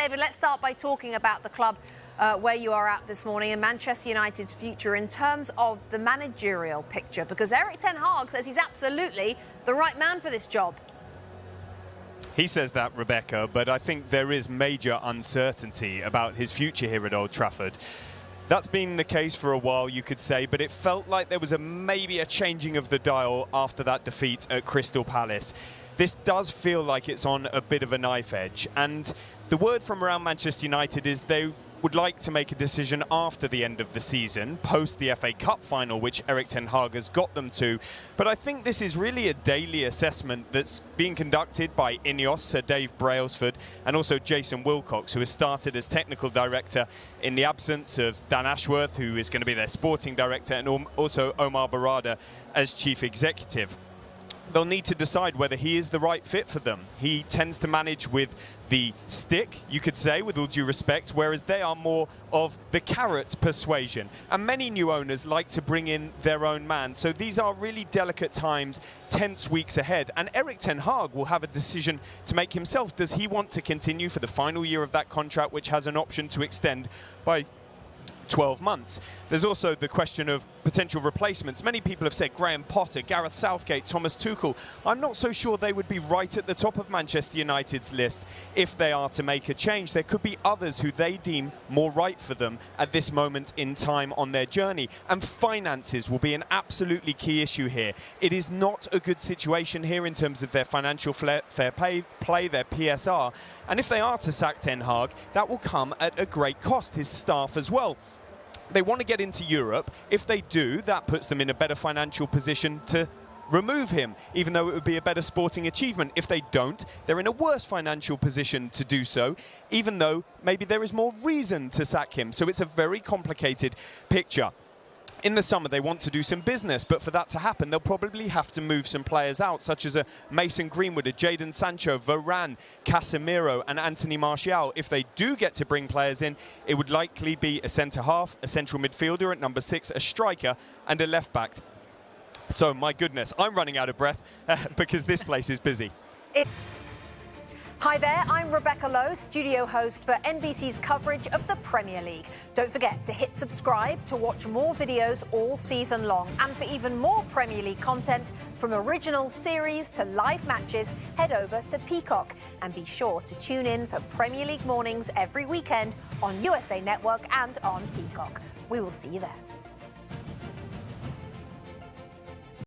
David, let's start by talking about the club where you are at this morning and Manchester United's future in terms of the managerial picture, because Erik ten Hag says he's absolutely the right man for this job. He says that, Rebecca, but I think there is major uncertainty about his future here at Old Trafford. That's been the case for a while, you could say, but it felt like there was maybe a changing of the dial after that defeat at Crystal Palace. This does feel like it's on a bit of a knife edge, and the word from around Manchester United is they would like to make a decision after the end of the season, post the FA Cup final, which Erik ten Hag has got them to. But I think this is really a daily assessment that's being conducted by Ineos, Sir Dave Brailsford, and also Jason Wilcox, who has started as technical director in the absence of Dan Ashworth, who is going to be their sporting director, and also Omar Barada as chief executive. They'll need to decide whether he is the right fit for them. He tends to manage with the stick, you could say, with all due respect, whereas they are more of the carrot persuasion. And many new owners like to bring in their own man. So these are really delicate times, tense weeks ahead. And Erik ten Hag will have a decision to make himself. Does he want to continue for the final year of that contract, which has an option to extend by 12 months. There's also the question of potential replacements. Many people have said Graham Potter, Gareth Southgate, Thomas Tuchel. I'm not so sure they would be right at the top of Manchester United's list if they are to make a change. There could be others who they deem more right for them at this moment in time on their journey. And finances will be an absolutely key issue here. It is not a good situation here in terms of their financial fair play, their PSR. And if they are to sack ten Hag, that will come at a great cost, his staff as well. They want to get into Europe. If they do, that puts them in a better financial position to remove him, even though it would be a better sporting achievement. If they don't, they're in a worse financial position to do so, even though maybe there is more reason to sack him. So it's a very complicated picture. In the summer, they want to do some business, but for that to happen, they'll probably have to move some players out, such as a Mason Greenwood, a Jadon Sancho, Varane, Casemiro, and Anthony Martial. If they do get to bring players in, it would likely be a centre-half, a central midfielder at number 6, a striker, and a left-back. So, my goodness, I'm running out of breath because this place is busy. Hi there, I'm Rebecca Lowe, studio host for NBC's coverage of the Premier League. Don't forget to hit subscribe to watch more videos all season long. And for even more Premier League content, from original series to live matches, head over to Peacock. And be sure to tune in for Premier League mornings every weekend on USA Network and on Peacock. We will see you there.